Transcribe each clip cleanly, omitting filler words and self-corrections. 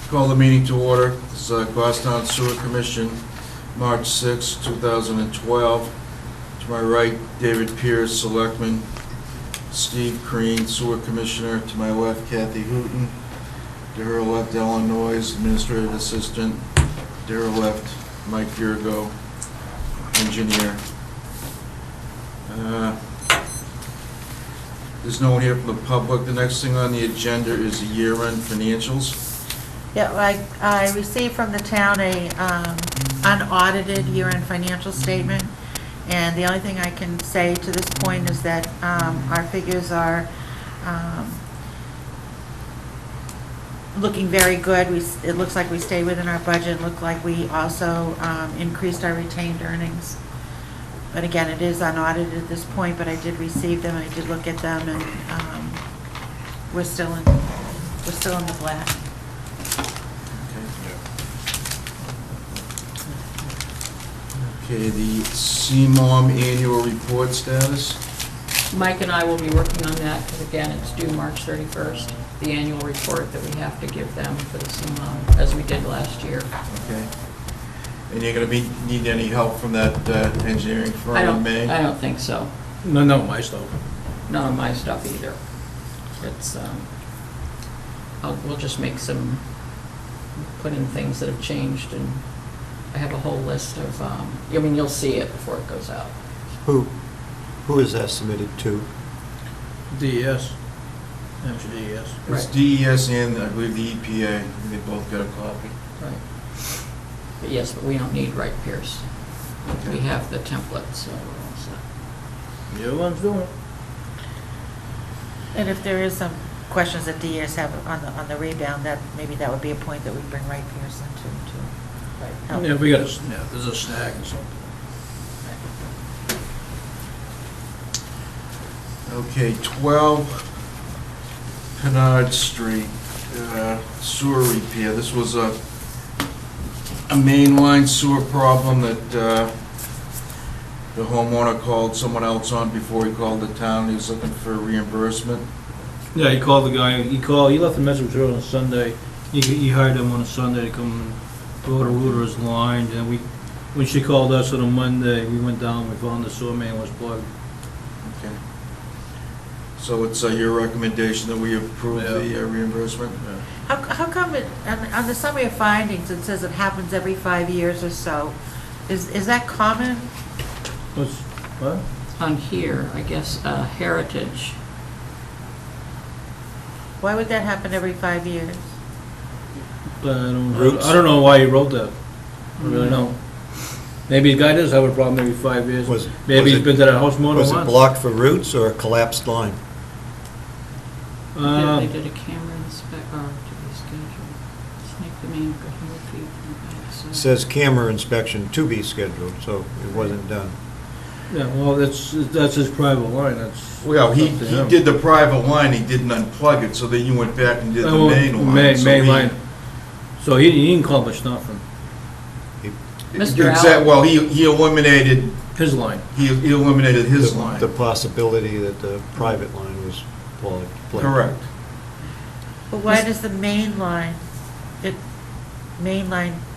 Call the meeting to order. This is Goffstown Sewer Commission, March 6, 2012. To my right, David Pierce, Selectman. Steve Crean, Sewer Commissioner. To my left, Kathy Hooton. To her left, Ellen Noyes, Administrative Assistant. To her left, Mike Virgo, Engineer. There's no one here from the public. The next thing on the agenda is the year-end financials. Yeah, I received from the town a unaudited year-end financial statement, and the only thing I can say to this point is that our figures are looking very good. It looks like we stayed within our budget. It looked like we also increased our retained earnings. But again, it is unaudited at this point, but I did receive them, I did look at them, and we're still in the black. Okay, the CMOM annual report status. Mike and I will be working on that, because again, it's due March 31st, the annual report that we have to give them for the CMOM, as we did last year. Okay. And you're gonna need any help from that engineering firm in May? I don't think so. No, my stuff. None of my stuff either. It's, we'll just make put in things that have changed, and I have a whole list of, I mean, you'll see it before it goes out. Who is that submitted to? DES. Actually, DES. It's Right. DES and I believe the EPA. They both got a copy. Right. But yes, but we don't need Wright Pierce. We have the template, so we're all set. The other one's doing it. And if there is some questions that DES have on the rebound, maybe that would be a point that we bring Wright Pierce into Right. help. Yeah, we got there's a snag or something. Okay, 12 Pinard Street, sewer repair. This was a mainline sewer problem that the homeowner called someone else on before he called the town. He was looking for reimbursement. Yeah, he called the guy. He left a message with her on Sunday. He hired him on a Sunday to come and go to Rooter's line. And when she called us on a Monday, we went down. We found the sewer main was plugged. Okay. So it's your recommendation that we approve the reimbursement? How come on the summary of findings, it says it happens every 5 years or so? Is that common? What? On here, I guess, Heritage. Why would that happen every 5 years? I don't Roots. I don't know why he wrote that. I really don't. Maybe the guy does have a problem every 5 years. Maybe he's been to that house more than Was once. it blocked for roots or a collapsed line? They did a camera inspect, or to be scheduled. Snake the main 100 feet from the back side. It says camera inspection to be scheduled, so it wasn't done. Yeah, well, that's his private line. That's Well, he up to him. did the private line, he didn't unplug it, so then you went back and did the main line. Main line. So he accomplished nothing. Mr. Allen. Well, he eliminated, His line. he eliminated his line. The possibility that the private line was plugged. Correct. But why does the main line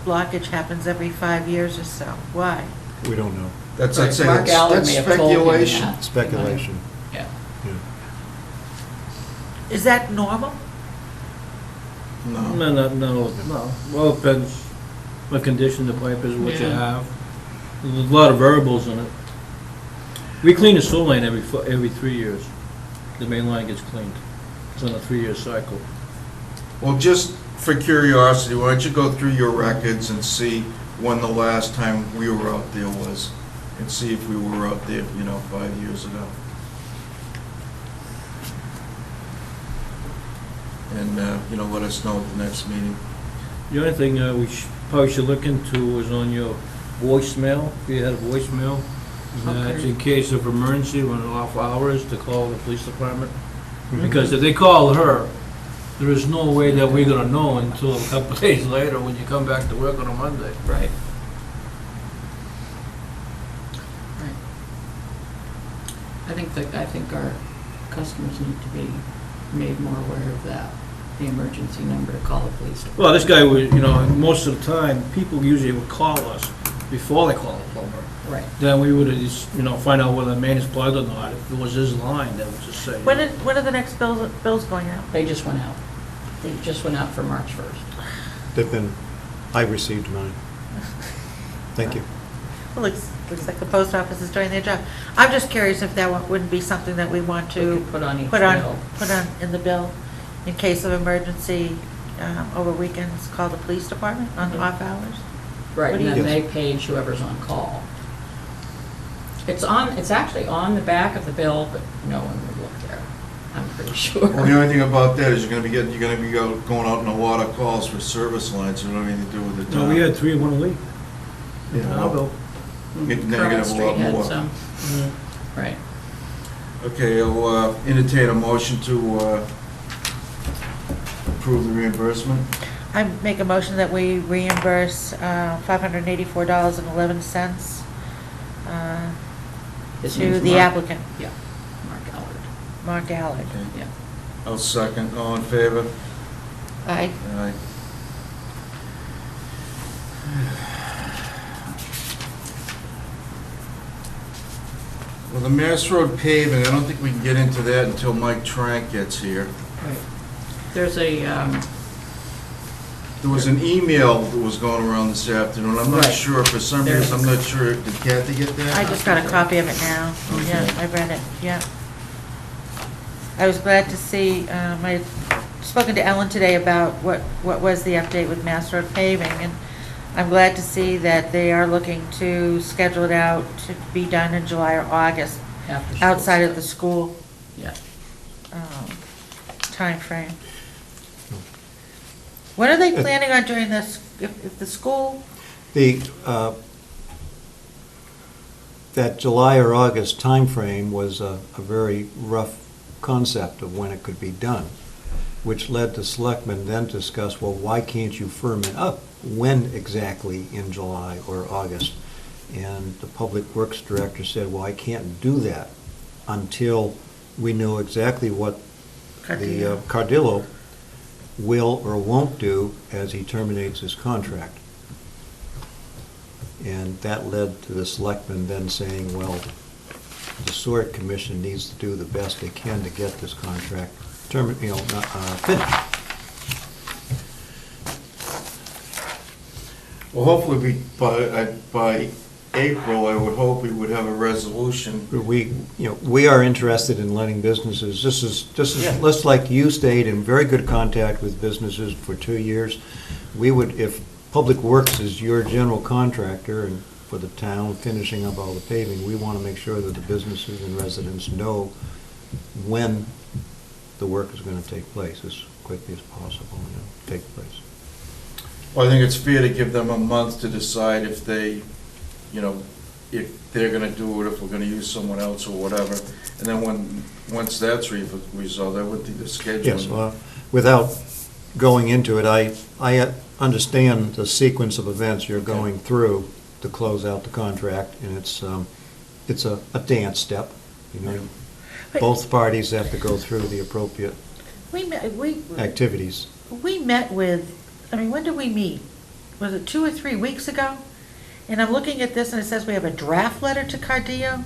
blockage happens every 5 years or so? Why? We don't know. That's Right, Mark Allen that's may have told you speculation. that. Speculation. Yeah. Yeah. Is that normal? No. No. Well, it depends what condition the pipe is, what you Yeah. have. There's a lot of variables in it. We clean the sewer line every 3 years. The main line gets cleaned. It's on a 3-year cycle. Well, just for curiosity, why don't you go through your records and see when the last time we were out there was, and see if we were out there, 5 years ago. And, let us know at the next meeting. The only thing we probably should look into is on your voicemail, if you had a voicemail. It's in case of emergency, when off hours, to call the police department. Because if they call her, there is no way that we're gonna know until a couple of days later when you come back to work on a Monday. Right. I think our customers need to be made more aware of that. the emergency number to call the police department. Well, this guy would, most of the time, people usually would call us before they call the plumber. Right. Then we would, find out whether the main is plugged or not. If it was his line, that would just say. When are the next bills going out? They just went out. They just went out for March 1st. I received mine. Thank you. Well, looks like the post office is doing their job. I'm just curious if that wouldn't be something that we want We to could put on each put on, bill. put on in the bill in case of emergency over weekends, call the police department on Mhm. off hours. Right, What and do then you- they page whoever's on call. It's actually on the back of the bill, but no one would look there, I'm pretty Well, the sure. only thing about that is you're gonna be going out in a lot of calls for service lines, that don't have anything to do with the No, town. we had 3 in 1 week. Yeah, well, Mm, Now you're gonna have a lot Carl Street had more. some. Right. Okay, I'll entertain a motion to approve the reimbursement. I make a motion that we reimburse $584.11 His to name's the Mark- applicant, Yeah, Mark Allard, Mark Allard. Okay. yeah. I'll second. All in favor? Aye. Aye. Well, the Mass Road paving, I don't think we can get into that until Mike Trank gets here. Right. There's a, There was an email that was going around this afternoon. I'm not Right. sure, for some There reason, is. I'm not sure. Did Kathy get that? I just got a copy of it now. Yeah, Okay. I read it, yeah. I was glad to see, I'd spoken to Ellen today about what was the update with Mass Road paving, and I'm glad to see that they are looking to schedule it out to be done in July or August, after school outside of the starts. school Yeah. timeframe. When are they planning on doing this, if the school, That July or August timeframe was a very rough concept of when it could be done, which led the selectmen then to discuss, well, why can't you firm it up? When exactly in July or August? And the Public Works Director said, well, I can't do that until we know exactly what the Cardillo will or won't do as he terminates his contract. And that led to the selectmen then saying, well, the Sewer Commission needs to do the best they can to get this contract finished. Well, hopefully, by April, I would hope we would have a resolution. We are interested in letting businesses, this is, let's like you stayed in very good contact with businesses for 2 years. We would, if Public Works is your general contractor and for the town finishing up all the paving, we want to make sure that the businesses and residents know when the work is going to take place as quickly as possible, take place. Well, I think it's fair to give them a month to decide if they, if they're gonna do it, if we're gonna use someone else or whatever. And then once that's resolved, I would think the scheduling. Yes, well, without going into it, I understand the sequence of events you're going through to close out the contract, and it's a dance step, Both parties have to go through the appropriate we activities. met with, when did we meet? Was it 2 or 3 weeks ago? And I'm looking at this and it says we have a draft letter to Cardillo.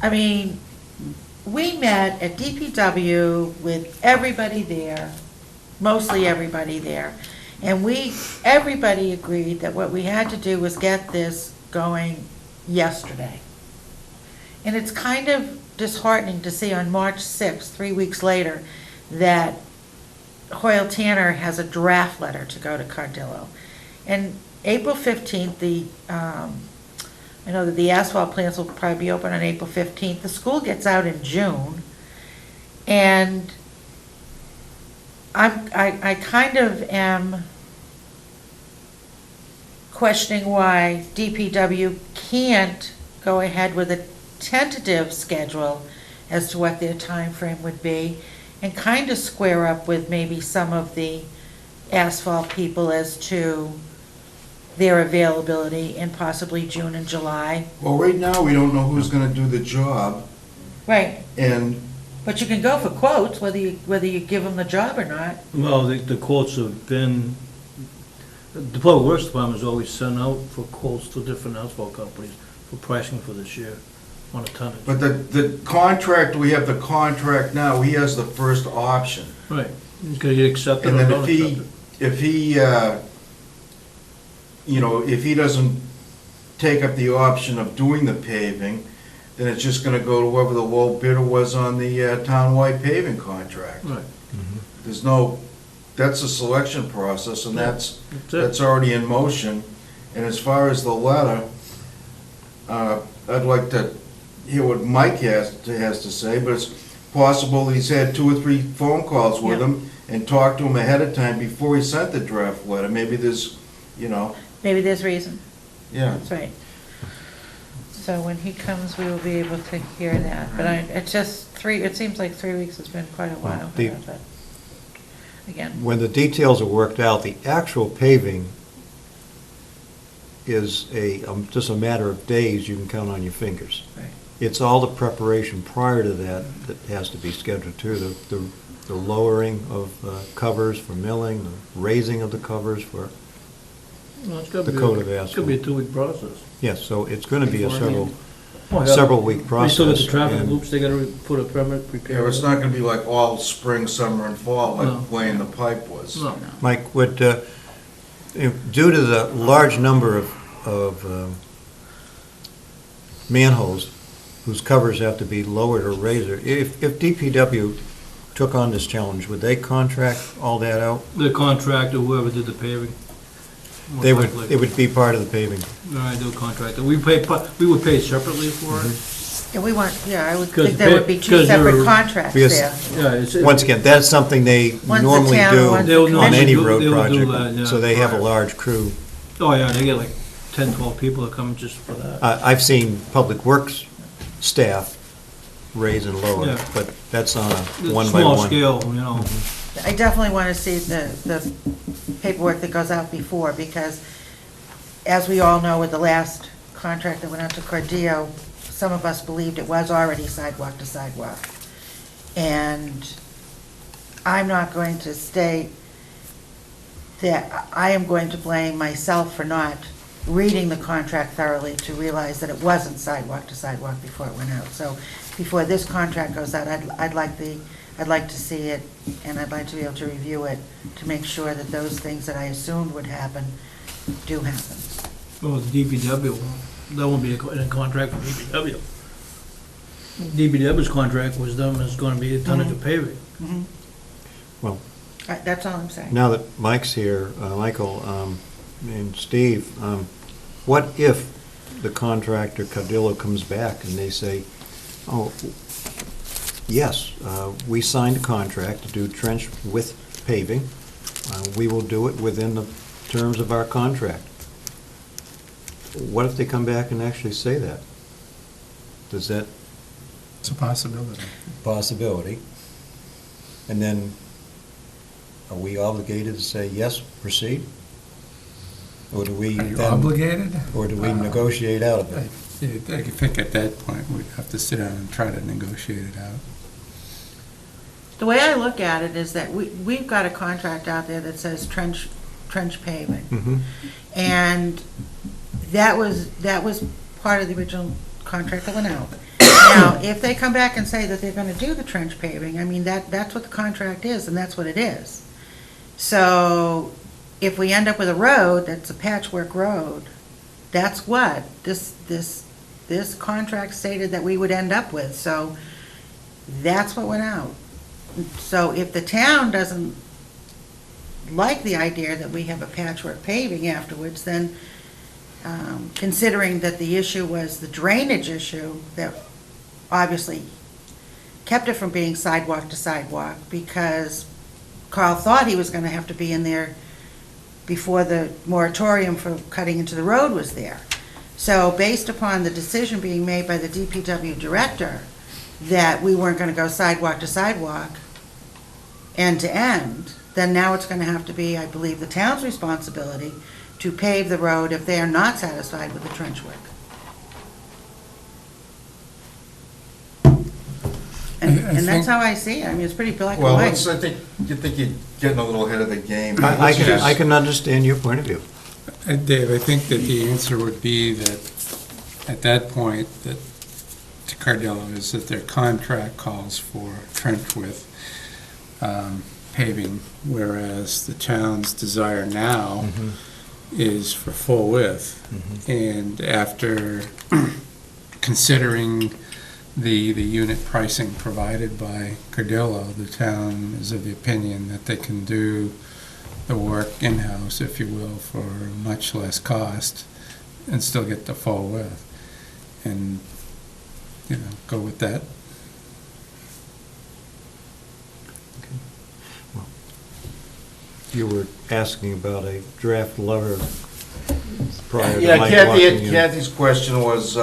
We met at DPW with everybody there, mostly everybody there. And everybody agreed that what we had to do was get this going yesterday. And it's kind of disheartening to see on March 6th, 3 weeks later, that Hoyle Tanner has a draft letter to go to Cardillo. And April 15th, I know that the asphalt plants will probably be open on April 15th. The school gets out in June. And I kind of am questioning why DPW can't go ahead with a tentative schedule as to what their time frame would be, and kind of square up with maybe some of the asphalt people as to their availability in possibly June and July. Well, right now, we don't know who's gonna do the job, Right. and But you can go for quotes, whether you give them the job or not. Well, the quotes have been, the Public Works Department has always sent out for quotes to different asphalt companies for pricing for this year on a tonnage. But the contract, we have the contract now, he has the first option. Right, because you accept it And or then don't accept it. if he, if he doesn't take up the option of doing the paving, then it's just gonna go to whoever the low bidder was on the townwide paving contract. Right, There's no, that's a selection process, and that's that's it. already in motion. And as far as the letter, I'd like to hear what Mike has to say, but it's possible he's had 2 or 3 phone calls with Yeah. him and talked to him ahead of time before he sent the draft letter. Maybe there's, Maybe there's reason. yeah. That's right. So when he comes, we will be able to hear that. But it's just it seems like 3 weeks has been quite a while. The- But again, When the details are worked out, the actual paving is just a matter of days you can count on your fingers. right. It's all the preparation prior to that that has to be scheduled too. The lowering of covers for milling, the raising of the covers for, Well, it's gotta the be coat of It's gonna be a asphalt. 2-week process. Yes, so it's going to be a Beforehand. several-week They process. still got the traffic and- loops, they gotta put a permit, Yeah, prepare. it's not gonna be like all spring, summer, and fall, No. like laying the pipe was. No. Mike, due to the large number of manholes whose covers have to be lowered or raised, if DPW took on this challenge, would they contract all that out? The contractor, whoever did the paving. most They would, likely. it would be part of the paving. All right, they'll contract it. We would pay separately for it. I would Because think there would be 2 because separate they're- contracts Because- there. Yeah, it's. Once again, that's something they One's the normally town, do one's the They'll on normally any do- road they will do project. that, yeah. So they have a large crew. Oh, yeah, they get like 10, 12 people that come just for that. I've seen Public Works staff raise and lower, Yeah. but that's on a It's one-by-one. Small scale, you know. I definitely want to see the paperwork that goes out before, because as we all know, with the last contract that went out to Cordeo, some of us believed it was already sidewalk to sidewalk. And I'm not going to state that I am going to blame myself for not reading the contract thoroughly to realize that it wasn't sidewalk to sidewalk before it went out. So before this contract goes out, I'd like to see it, and I'd like to be able to review it to make sure that those things that I assumed would happen do happen. Well, the DPW, that won't be in a contract for DPW. DPW's contract was done, is gonna be a tonnage of paving. Well, That's all I'm saying. now that Mike's here, Michael, and Steve, what if the contractor, Cardillo, comes back and they say, oh, yes, we signed a contract to do trench with paving. We will do it within the terms of our contract. What if they come back and actually say that? Does that It's a possibility. possibility? And then, are we obligated to say, yes, proceed? Or do we Are you then, obligated? or do we negotiate out of I it? think at that point, we'd have to sit down and try to negotiate it out. The way I look at it is that we've got a contract out there that says trench paving. Mhm. And that was part of the original contract that went out. Now, if they come back and say that they're gonna do the trench paving, I mean, that's what the contract is, and that's what it is. So, if we end up with a road that's a patchwork road, that's what this contract stated that we would end up with, so that's what went out. So if the town doesn't like the idea that we have a patchwork paving afterwards, then considering that the issue was the drainage issue that obviously kept it from being sidewalk to sidewalk, because Carl thought he was gonna have to be in there before the moratorium for cutting into the road was there. So based upon the decision being made by the DPW director that we weren't gonna go sidewalk to sidewalk, end to end, then now it's gonna have to be, I believe, the town's responsibility to pave the road if they are not satisfied with the trench work. And that's how I see it. I mean, it's pretty black and Well, white. I think you're getting a little ahead of the game. I can understand your point of view. Dave, I think that the answer would be that, at that point, that to Cardillo, is that their contract calls for trench width paving, whereas the town's desire now is for full width. And after considering the unit pricing provided by Cardillo, the town is of the opinion that they can do the work in-house, if you will, for much less cost and still get the full width. And, go with that. You were asking about a draft letter prior to Yeah, Mike walking in. Kathy's question was,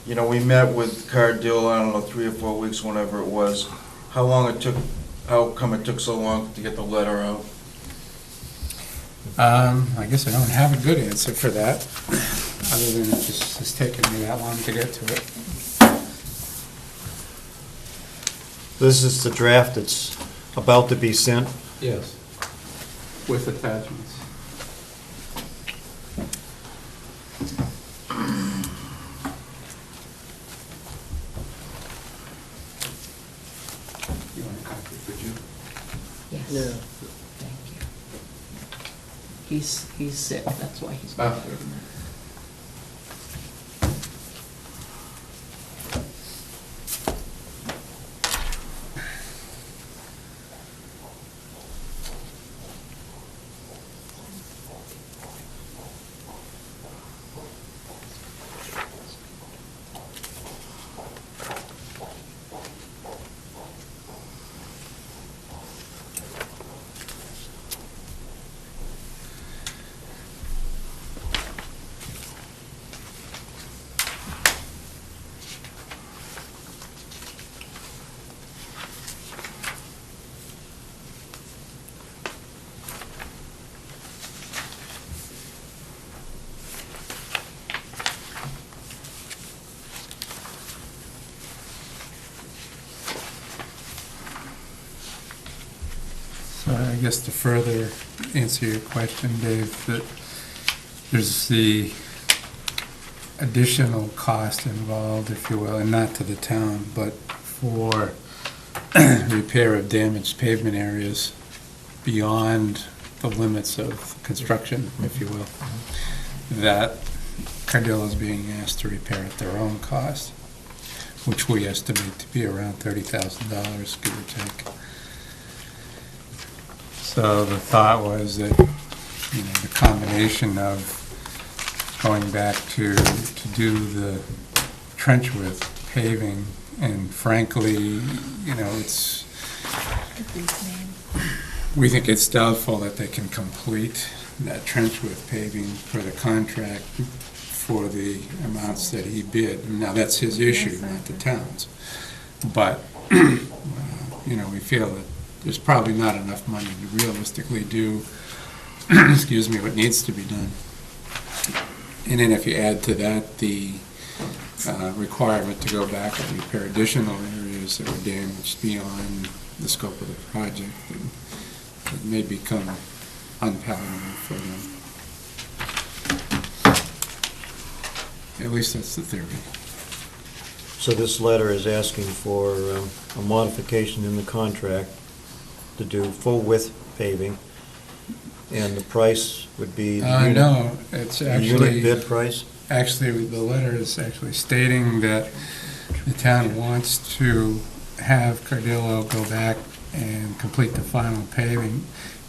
we met with Cardillo, I don't know, 3 or 4 weeks, whenever it was. How come it took so long to get the letter out? I guess I don't have a good answer for that, other than it's taken me that long to get to it. This is the draft that's about to be sent. Yes. With attachments. You want a copy for Jim? Yes. Thank you. He's sick, that's why he's not here tonight. So I guess to further answer your question, Dave, that there's the additional cost involved, if you will, and not to the town, but for repair of damaged pavement areas beyond the limits of construction, if you will, that Cardillo is being asked to repair at their own cost, which we estimate to be around $30,000, give or take. So the thought was that, the combination of going back to do the trench width paving, and frankly, we think it's doubtful that they can complete that trench width paving for the contract for the amounts that he bid. Now, that's his issue, not the town's. But, we feel that there's probably not enough money to realistically do, what needs to be done. And then if you add to that the requirement to go back and repair additional areas that were damaged beyond the scope of the project, then it may become unpalatable for them. At least that's the theory. So this letter is asking for a modification in the contract to do full width paving, and the price would be the unit, No, it's the actually... unit bid price? Actually, the letter is actually stating that the town wants to have Cardillo go back and complete the final paving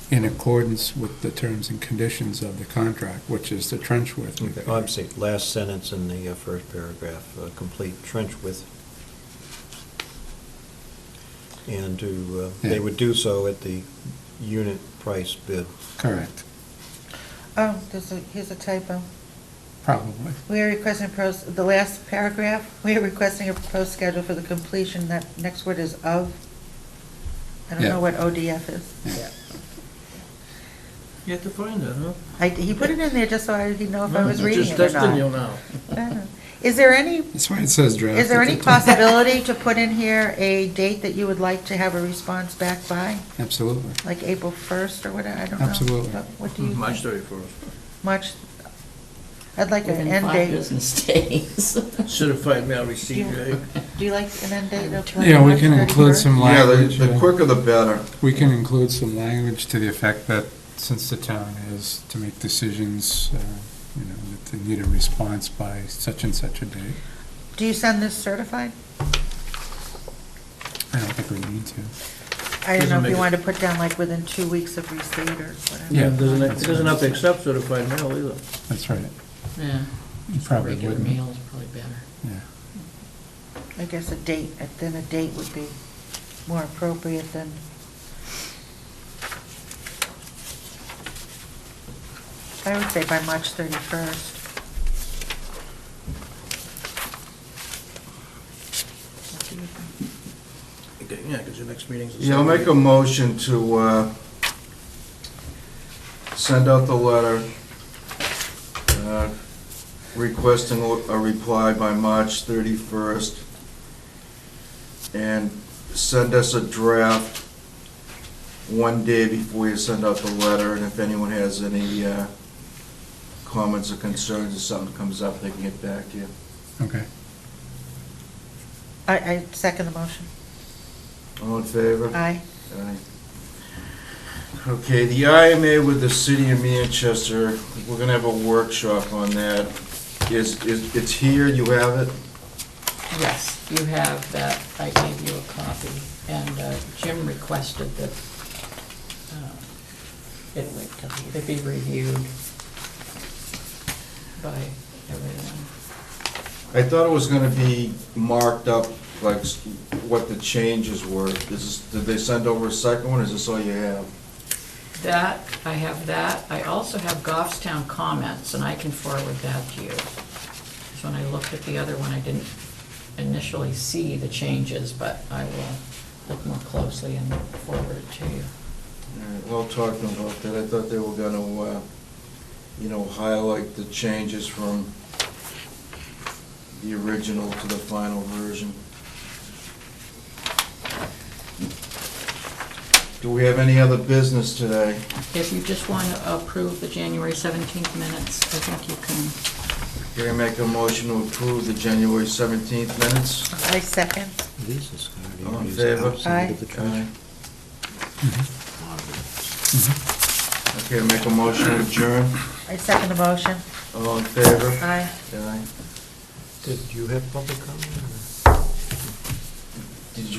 in accordance with the terms and conditions of the contract, which is the trench width. Okay, I'm saying, last sentence in the first paragraph, complete trench width. And they would do so at the unit price bid. Correct, Oh, here's a typo. probably. We are requesting the last paragraph, we are requesting a proposed schedule for the completion, that next word is of. I don't Yeah. know what ODF is. Yeah. You have to find that, huh? He put it in there just so he'd know if I was reading Just it or texting not. you now. Is there any, That's why it says draft. is there at any the top. possibility to put in here a date that you would like to have a response back by? Absolutely. Like April 1st or whatever, I don't know. Absolutely. What do you March think? 31st. March, I'd like an Within end 5 date. business days. Certified mail receipt date. Do you like an end date of? Yeah, we March can include 31st? some Yeah, language. the quicker the better. We can include some language to the effect that since the town is to make decisions, that they need a response by such and such a date. Do you send this certified? I don't think we need to. I don't know Doesn't if make you it- wanted to put down like within 2 weeks of receipt or whatever. Yeah, It doesn't have to accept certified mail either. That's right. Yeah, You probably regular wouldn't. mail is probably better. Yeah. I guess a date would be more appropriate than. I would say by March 31st. What do you think? Okay, yeah, because your next meeting's. the Yeah, I'll make a 7th. motion to send out the letter requesting a reply by March 31st, and send us a draft one day before you send out the letter, and if anyone has any comments or concerns, if something comes up, they can get back to you. Okay. I second the motion. All in favor? Aye. Aye. Okay, the IMA with the city of Manchester, we're gonna have a workshop on that. It's here, you have it? Yes, you have that, I gave you a copy, and Jim requested that it be reviewed by everyone. I thought it was gonna be marked up, like, what the changes were. Did they send over a second one, or is this all you have? That, I have that. I also have Goffstown comments, and I can forward that to you. Because when I looked at the other one, I didn't initially see the changes, but I will look more closely and forward it to you. All right, well, talk to them about that. I thought they were gonna, highlight the changes from the original to the final version. Do we have any other business today? If you just want to approve the January 17th minutes, I think you can. Can I make a motion to approve the January 17th minutes? I second. Lisa Scardi All in is favor? outside of the Aye. treasurer. Okay, make a motion to adjourn. I second the motion. All in favor? Aye. Aye. Did you have public comment? or- Did you